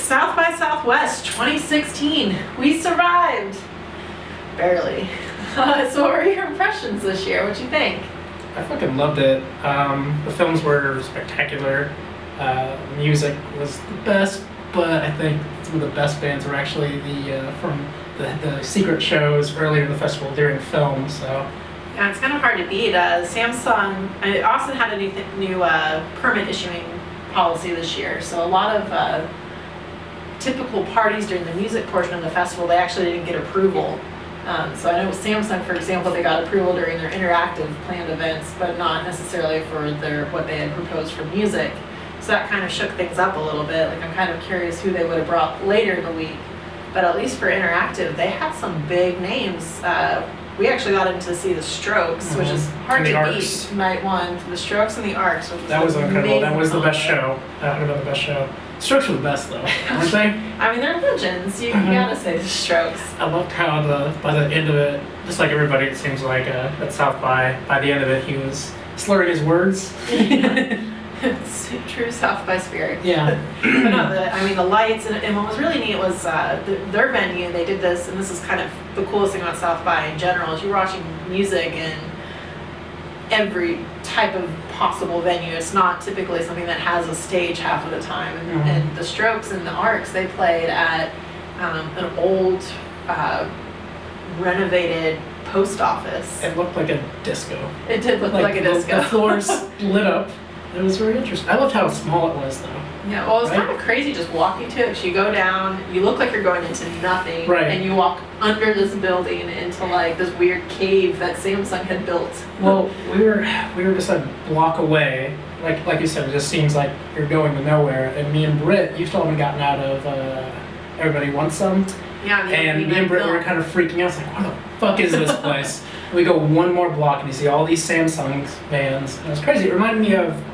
South by Southwest 2016. We survived. Barely. So what were your impressions this year? What'd you think? I fucking loved it. The films were spectacular. Music was the best, but I think some of the best bands were actually from the secret shows earlier in the festival during film. So yeah, it's kind of hard to beat. Samsung, Austin had a new permit issuing policy this year, so a lot of typical parties during the music portion of the festival, they actually didn't get approval. So I know Samsung, for example, they got approval during their interactive planned events, but not necessarily for what they had proposed for music. So that kind of shook things up a little bit. Like, I'm kind of curious who they would have brought later in the week. But at least for interactive, they had some big names. We actually got in to see the Strokes, which is hard to beat. Night one, the Strokes and the Arcs. That was incredible. That was the best show. That would have been the best show. Strokes were the best, though, weren't they? I mean, they're legends. You gotta say the Strokes. I loved how by the end of it, just like everybody, it seems like at South by the end of it, he was slurring his words. It's true South by spirit. Yeah. But no, the lights, and what was really neat was their venue. They did this, and this is kind of the coolest thing about South by in general, is you're watching music in every type of possible venue. It's not typically something that has a stage half of the time. And the Strokes and the Arcs, they played at an old renovated post office. It looked like a disco. It did look like a disco. The floors lit up. It was very interesting. I loved how small it was, though. Yeah, well, it was kind of crazy just walking to it, because you go down, you look like you're going into nothing, right, and you walk under this building into like this weird cave that Samsung had built. Well, we were just a block away. Like you said, it just seems like you're going to nowhere. And me and Britt, you still haven't gotten out of Everybody Wants Some. Yeah, and me and Britt were kind of freaking out. It's like, what the fuck is this place? We go one more block and you see all these Samsung vans. And it was crazy. It reminded me of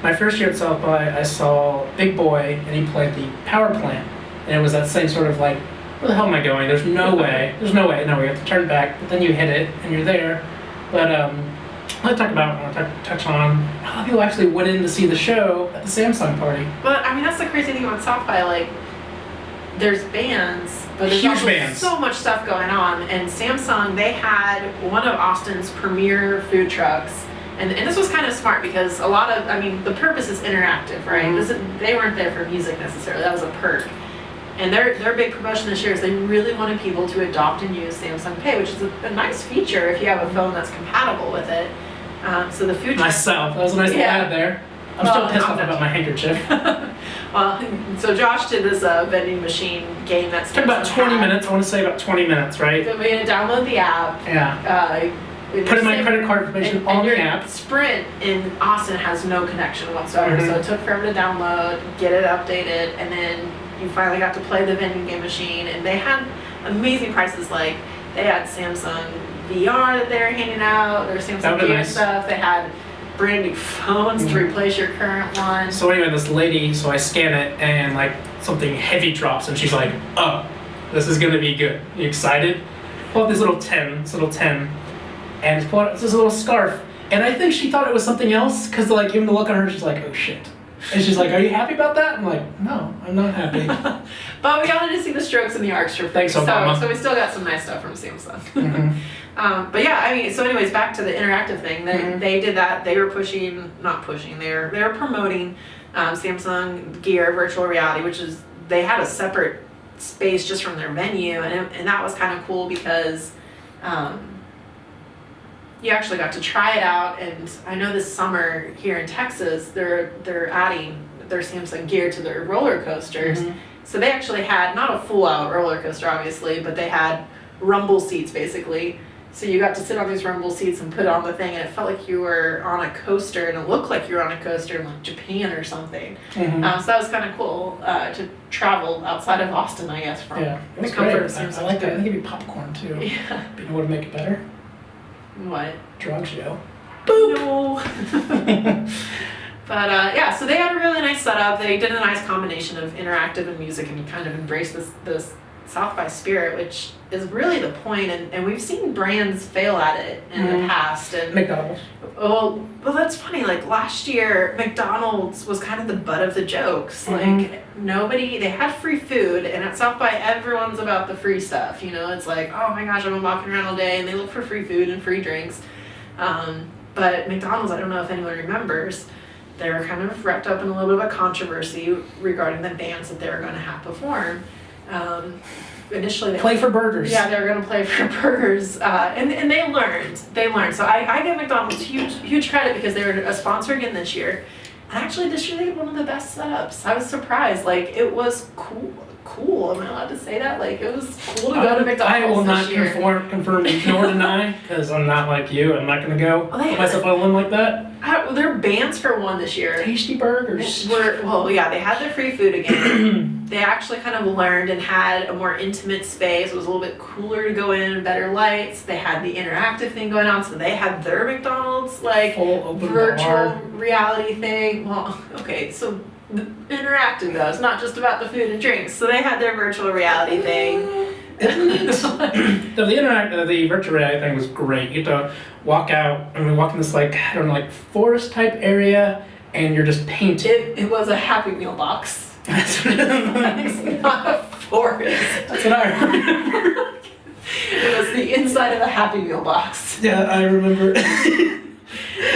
my first year at South by. I saw Big Boy, and he played the Power Plant. And it was that same sort of like, where the hell am I going? There's no way. No, we have to turn back. But then you hit it, and you're there. But I want to touch on how people actually went in to see the show at the Samsung party. But that's the crazy thing about South by. Like, there's bands, but there's also so much stuff going on. And Samsung, they had one of Austin's premier food trucks. And this was kind of smart, because a lot of, the purpose is interactive, right? They weren't there for music necessarily. That was a perk. And their big promotion this year is they really wanted people to adopt and use Samsung Pay, which is a nice feature if you have a phone that's compatible with it. So the food truck... Myself. That was a nice ad there. I'm still pissed off about my handkerchief. Well, so Josh did this vending machine game that's... Took about 20 minutes. I want to say about 20 minutes, right? So we had to download the app. Yeah. Put in my credit card information on the app. Sprint in Austin has no connection whatsoever, so it took forever to download, get it updated, and then you finally got to play the vending game machine. And they had amazing prices. Like, they had Samsung VR that they were handing out, their Samsung Gear stuff. They had brand new phones to replace your current one. So anyway, this lady, so I scan it, and like something heavy drops, and she's like, "Oh, this is gonna be good. You excited?" Pull out this little 10. And pull out this little scarf. And I think she thought it was something else, because like, even the look on her, she's like, "Oh shit." And she's like, "Are you happy about that?" I'm like, "No, I'm not happy." But we got to see the Strokes and the Arcs for free. Thanks, Obama. So we still got some nice stuff from Samsung. But yeah, so anyways, back to the interactive thing. They did that. They were they were promoting Samsung Gear virtual reality, which is, they had a separate space just from their venue. And that was kind of cool, because you actually got to try it out. And I know this summer here in Texas, they're adding their Samsung Gear to their roller coasters. So they actually had, not a full out roller coaster obviously, but they had rumble seats basically. So you got to sit on these rumble seats and put on the thing, and it felt like you were on a coaster, and it looked like you were on a coaster in like Japan or something. So that was kind of cool to travel outside of Austin, I guess, from the comfort of Samsung. I like that. I think it'd be popcorn too. Yeah. But you know what would make it better? What? Drugs, yo. Boop! No. But yeah, so they had a really nice setup. They did a nice combination of interactive and music, and kind of embraced this South by Spirit, which is really the point, and we've seen brands fail at it in the past. And McDonald's. well, that's funny. Like last year, McDonald's was kind of the butt of the jokes. Like they had free food, and at South by, everyone's about the free stuff. You know, it's like, oh my gosh, I've been walking around all day, and they look for free food and free drinks. But McDonald's, I don't know if anyone remembers, they were kind of wrapped up in a little bit of a controversy regarding the bands that they were going to have perform. Initially, Play for burgers. Yeah, they were going to play for burgers, and they learned. So I give McDonald's huge credit because they were a sponsor again this year. And actually, this year they had one of the best setups. I was surprised. Like, it was cool. Am I allowed to say that? Like, it was cool to go to McDonald's I will not this year. confirm nor deny, because I'm not like you. I'm not going to go put myself on a limb like that. Their bands for one this year. Tasty burgers. They had their free food again. They actually kind of learned and had a more intimate space. It was a little bit cooler to go in, better lights. They had the interactive thing going on, so they had their McDonald's like virtual reality thing. Well, okay, so interactive though. It's not just about the food and drinks. So they had their virtual reality thing. The virtual reality thing was great. You get to walk out and we walk in this like forest type area, and you're just painted. It was a Happy Meal box. It's not a forest. That's what I remember. It was the inside of a Happy Meal box. Yeah, I remember.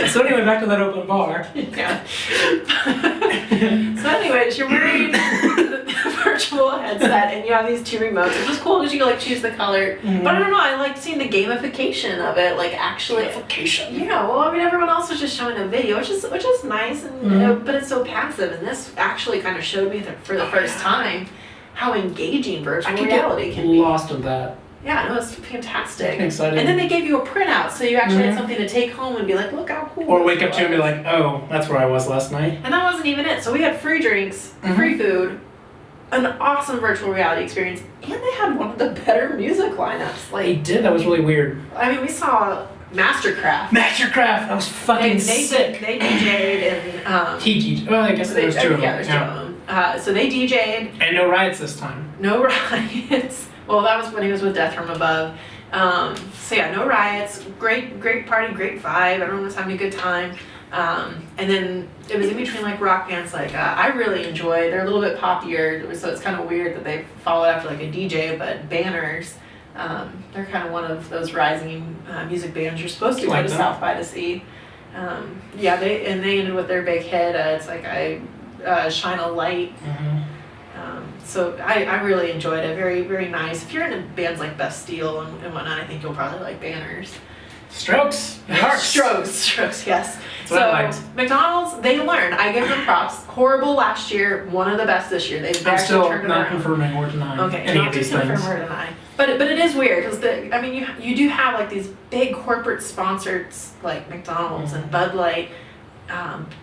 So anyway, back to that open bar. Yeah. So anyways, you're wearing the virtual headset and you have these two remotes, which is cool because you can like choose the color. But I don't know, I liked seeing the gamification of it, like actually. Gamification. Yeah, well, I mean, everyone else was just showing a video, which is nice, and but it's so passive. And this actually kind of showed me for the first time how engaging virtual reality can be. Lost of that. Yeah, no, it's fantastic. Exciting. And then they gave you a printout, so you actually had something to take home and be like, look how cool. Or wake up to and be like, oh, that's where I was last night. And that wasn't even it. So we had free drinks, free food, an awesome virtual reality experience, and they had one of the better music lineups. Like They did. That was really weird. I mean, we saw Mastercraft. That was fucking sick. They DJ'd and He well, I guess there's two of them. Yeah, there's two of them. So they DJ'd. And no riots this time. No riots. Well, that was when he was with Death from Above. So yeah, no riots. Great party, great vibe. Everyone was having a good time. And then it was in between like rock bands like I really enjoyed. They're a little bit poppier, so it's kind of weird that they followed after like a DJ. But Banners, they're kind of one of those rising music bands you're supposed to go to South by to see. Yeah, they ended with their big hit. It's like Shine a Light. So I really enjoyed it. Very, very nice. If you're into bands like Bastille and whatnot, I think you'll probably like Banners. Strokes. Strokes, yes. That's what I liked. McDonald's, they learned. I give them props. Horrible last year, one of the best this year. They've I'm actually still turned it not around. confirming or denying any not of these to confirm things. or deny. But it is weird because you do have like these big corporate sponsors like McDonald's and Bud Light,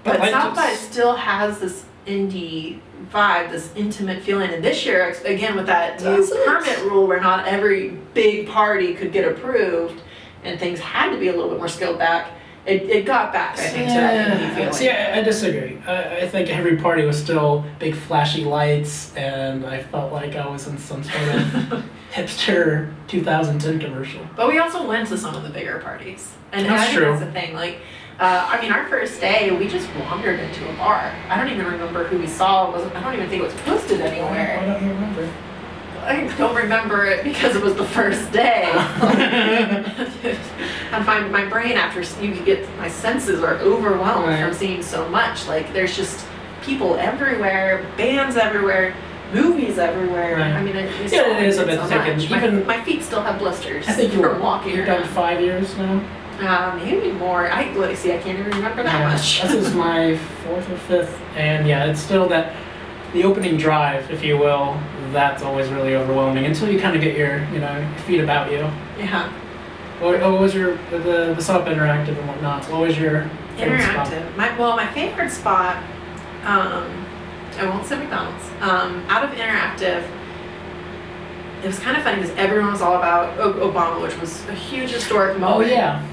but South by still has this indie vibe, this intimate feeling. And this year, again with that new permit rule where not every big party could get approved and things had to be a little bit more scaled back, it got back, I think, to that indie feeling. See, I disagree. I think every party was still big flashy lights, and I felt like I was in some sort of hipster 2010 commercial. But we also went to some of the bigger parties. And That's I think true. that's the thing. Like, our first day, we just wandered into a bar. I don't even remember who we saw. I don't even think it was posted anywhere. I don't remember. I don't remember it because it was the first day. And my brain, after my senses are overwhelmed from seeing so much. Like, there's just people everywhere, bands everywhere, movies everywhere. Right. I mean, It is a bit thick. Even my feet still have blisters. I think from walking you've around. done 5 years now. Maybe more. I can't even remember that much. This is my 4th or 5th, and yeah, it's still the opening drive, if you will. That's always really overwhelming until you kind of get your feet about you. Yeah. What was the Sup Interactive and whatnot? What was your favorite Interactive? spot? My favorite spot. I won't say McDonald's. Out of Interactive, it was kind of funny because everyone was all about Obama, which was a huge historic moment. Oh yeah.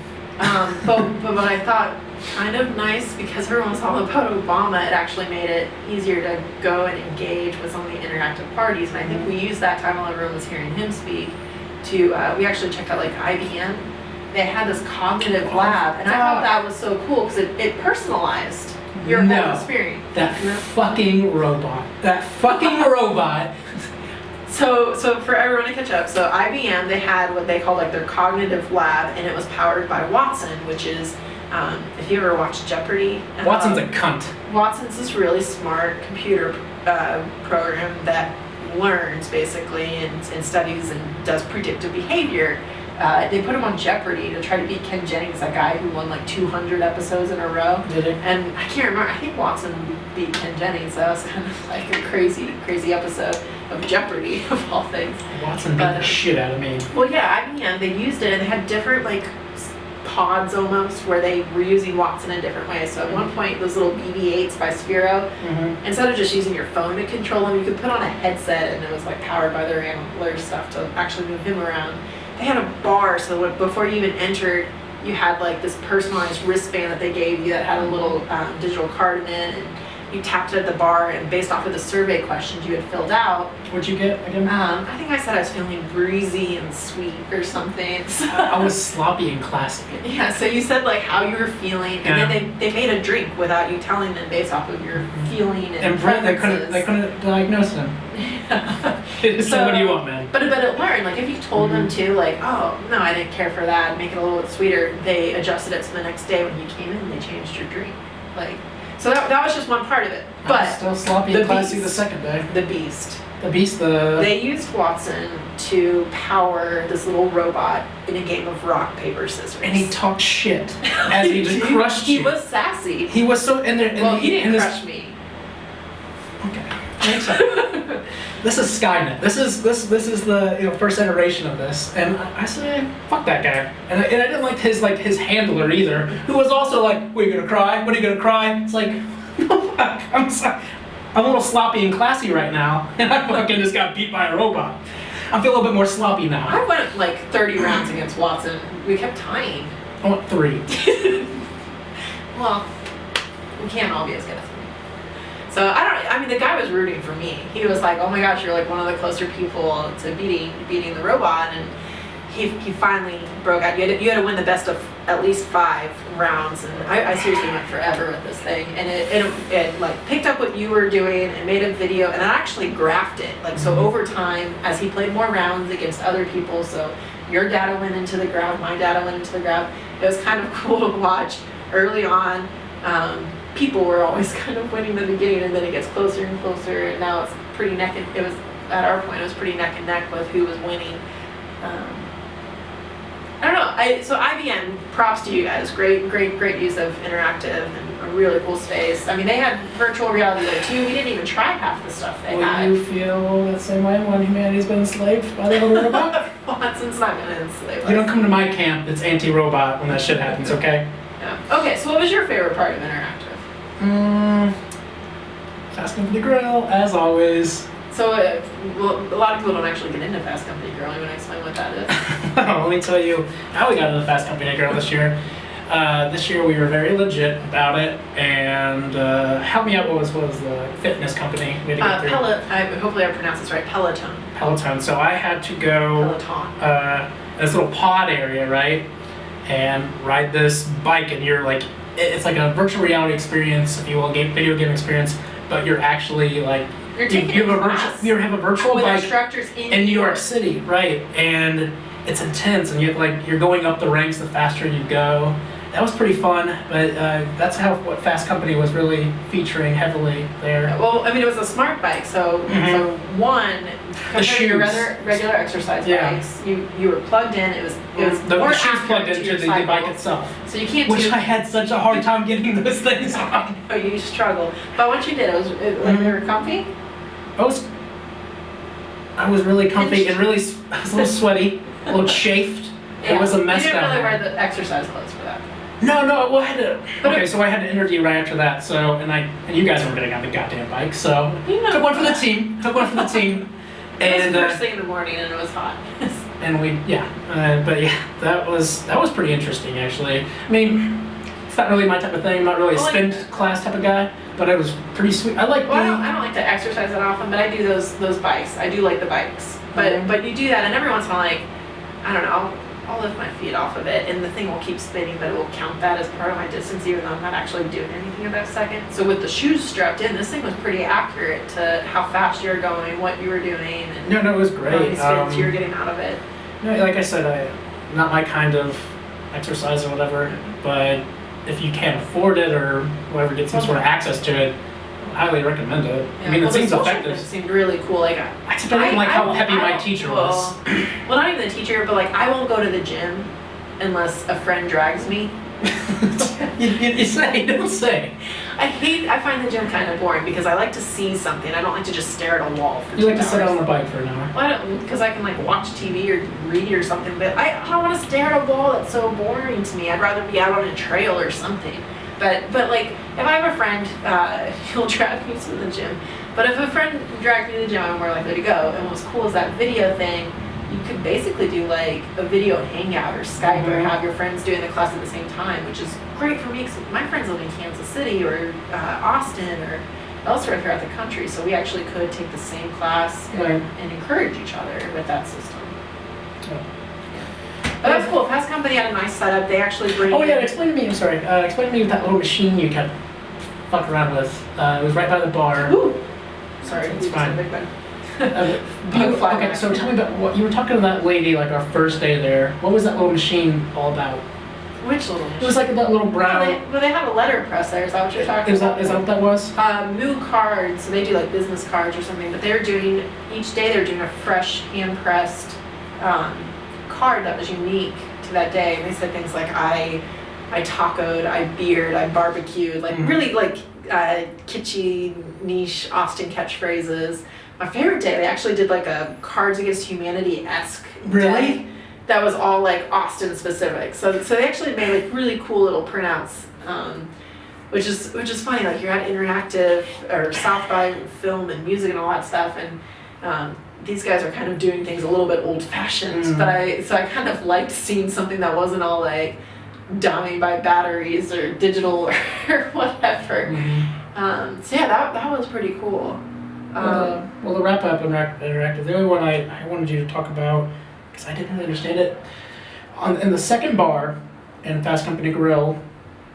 But what I thought kind of nice, because everyone was all about Obama, it actually made it easier to go and engage with some of the interactive parties, and I think we used that time while everyone was hearing him speak to, we actually checked out like IBM. They had this cognitive lab, and I thought that was so cool because it personalized your whole experience. That fucking robot. That fucking robot. So for everyone to catch up, so IBM, they had what they called like their cognitive lab, and it was powered by Watson, which is, if you ever watched Jeopardy. Watson's a cunt. Watson's this really smart computer program that learns basically and studies and does predictive behavior. They put him on Jeopardy to try to beat Ken Jennings, that guy who won like 200 episodes in a row. Did he? And I can't remember, I think Watson beat Ken Jennings. That was kind of like a crazy episode of Jeopardy, of all things. Watson beat the shit out of me. Well, yeah, IBM, they used it, and they had different like pods almost where they were using Watson in different ways. So at one point, those little BB-8s by Sphero, instead of just using your phone to control them, you could put on a headset, and it was like powered by their antler stuff to actually move him around. They had a bar, so before you even entered, you had like this personalized wristband that they gave you that had a little digital card in it, and you tapped it at the bar, and based off of the survey questions you had filled out. What'd you get again? I think I said I was feeling breezy and sweet or something. So, I was sloppy and classy. Yeah, so you said like how you were feeling, and then they made a drink without you telling them based off of your feeling and preferences. They couldn't diagnose him. So what do you want, man? But it learned, like if you told them to, like, oh, no, I didn't care for that, make it a little bit sweeter, they adjusted it so the next day when you came in, they changed your drink. Like, so that was just one part of it. But still sloppy and classy the second day. The Beast. They used Watson to power this little robot in a game of rock, paper, scissors. And he talked shit as he just crushed you. He was sassy. He was so in there. Well, he didn't crush me. Okay. This is Skynet. This is the first iteration of this, and I said, fuck that guy. And I didn't like his handler either, who was also like, "What, are you gonna cry? What, are you gonna cry?" It's like, fuck. I'm sorry. I'm a little sloppy and classy right now, and I fucking just got beat by a robot. I feel a little bit more sloppy now. I went like 30 rounds against Watson. We kept tying. I went 3. Well, we can't all be as good as me. So I mean, the guy was rooting for me. He was like, oh my gosh, you're like one of the closer people to beating the robot, and he finally broke out. You had to win the best of at least 5 rounds, and I seriously went forever with this thing, and it like picked up what you were doing and made a video, and I actually graphed it. Like, so over time, as he played more rounds against other people, so your data went into the ground, my data went into the ground. It was kind of cool to watch early on. People were always kind of winning in the beginning, and then it gets closer and closer, and now it's pretty it was, at our point, it was pretty neck and neck with who was winning. I don't know, so IBM, props to you guys, great use of interactive and a really cool space. I mean, they had virtual reality there too. We didn't even try half the stuff they had. You feel that same way when humanity's been enslaved by the little robot? Watson's not gonna enslave us. You don't come to my camp that's anti-robot when that shit happens, okay? Yeah. Okay, so what was your favorite part of interactive? Fast Company Grill, as always. So, well, a lot of people don't actually get into Fast Company Grill. You want to explain what that is? Let me tell you how we got into the Fast Company Grill this year. This year we were very legit about it, and help me out, what was the fitness company we had to go through? Hopefully I pronounced this right, Peloton. Peloton. So I had to go this little pod area, right? And ride this bike, and you're like, it's like a virtual reality experience, if you will, video game experience, but you're actually like, you have a virtual with bike instructors in New York City, right? And it's intense, and you're going up the ranks the faster you go. That was pretty fun, but that's what Fast Company was really featuring heavily there. Well, I mean, it was a smart bike, so one, compared to your regular exercise bikes, you were plugged in. It was the shoes plugged into the bike itself. So you can't. Which I had such a hard time getting those things on. Oh, you struggled. But once you did, it was like they were comfy. I was really comfy and really, I was a little sweaty, a little chafed. Yeah. It was a mess down there. You didn't really there. wear the exercise clothes for that. No, well, I had to. So I had to interview right after that. So and you guys weren't getting on the goddamn bike. So took one for the team. And it was first thing in the morning, and it was hot. And but yeah, that was pretty interesting actually. I mean, it's not really my type of thing. I'm not really a spin class type of guy. but it was pretty sweet. I like Well, I don't like to exercise that often, but I do those bikes. I do like the bikes. But you do that, and every once in a while, like, I don't know, I'll lift my feet off of it, and the thing will keep spinning, but it will count that as part of my distance, even though I'm not actually doing anything at that second. So with the shoes strapped in, this thing was pretty accurate to how fast you were going, what you were doing, and no, it was how great. many spins you were getting out of it. No, like I said, not my kind of exercise or whatever, but if you can't afford it or whatever, get some sort of access to it, I highly recommend it. Yeah, I mean, well, it seems the social effective. event seemed really cool. Like, Except I didn't like how peppy my teacher was. Well, not even the teacher, but like, I won't go to the gym unless a friend drags me. you say, don't say. I find the gym kind of boring because I like to see something. I don't like to just stare at a wall for 2 hours. You like to sit on the bike for an hour. Well, because I can like watch TV or read or something, but I don't want to stare at a wall. That's so boring to me. I'd rather be out on a trail or something. But like, if I have a friend, he'll drag me to the gym. But if a friend dragged me to the gym, I'm more likely to go. And what's cool is that video thing. You could basically do like a video hangout or Skype or have your friends doing the class at the same time, which is great for me because my friends live in Kansas City or Austin or elsewhere throughout the country. So we actually could take the same class and encourage each other with that system. Yeah. But that's cool. Fast Company had a nice setup. They actually bring Oh yeah, explain to me, I'm sorry, explain to me that little machine you kept fucking around with. It was right by the bar. Ooh. Sorry, It's we just fine. had a big one. Okay, so tell me about what you were talking to that lady like our first day there. What was that little machine all about? Which little machine? It was like that little brown. Well, they had a letter press there. Is that what you're talking about? Is that what that was? Moo cards. So they do like business cards or something. But they're doing each day. They're doing a fresh hand pressed card that was unique to that day. And they said things like I tacoed, I beered, I barbecued. Like really like kitschy, niche Austin catchphrases. My favorite day, they actually did like a Cards Against Humanity-esque Really? day that was all like Austin specific. So they actually made like really cool little printouts, which is funny. Like you're at Interactive or South by Film and Music and all that stuff, and these guys are kind of doing things a little bit old-fashioned. But I kind of liked seeing something that wasn't all like dummy by batteries or digital or whatever. So yeah, that was pretty cool. Well, the wrap up interactive. The only one I wanted you to talk about because I didn't really understand it. In the second bar in Fast Company Grill,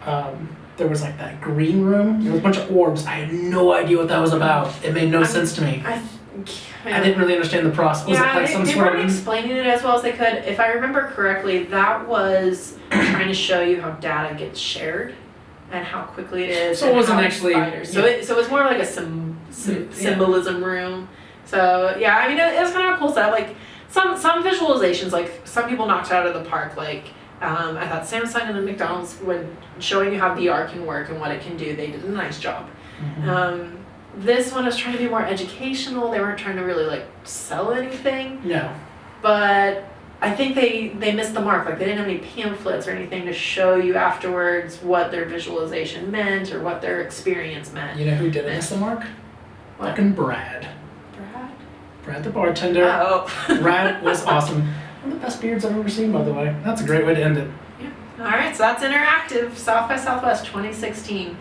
there was like that green room. There was a bunch of orbs. I had no idea what that was about. It made no sense to me. I didn't really understand the process. Was it like they weren't explaining it as well as they could. If I remember correctly, that was trying to show you how data gets shared and how quickly it is. So it wasn't actually. So it was more like a symbolism room. So yeah, I mean it was kind of a cool setup. Like some visualizations, like some people knocked it out of the park. Like I thought Samsung and the McDonald's, when showing you how VR can work and what it can do, they did a nice job. This one was trying to be more educational. They weren't trying to really like sell anything. No. But I think they missed the mark. Like they didn't have any pamphlets or anything to show you afterwards what their visualization meant or what their experience meant. You know who didn't miss the mark? What? Fucking Brad. Brad the bartender. Oh. Brad was awesome. One of the best beards I've ever seen, by the way. That's a great way to end it. Yeah. All right, so that's Interactive South by Southwest 2016.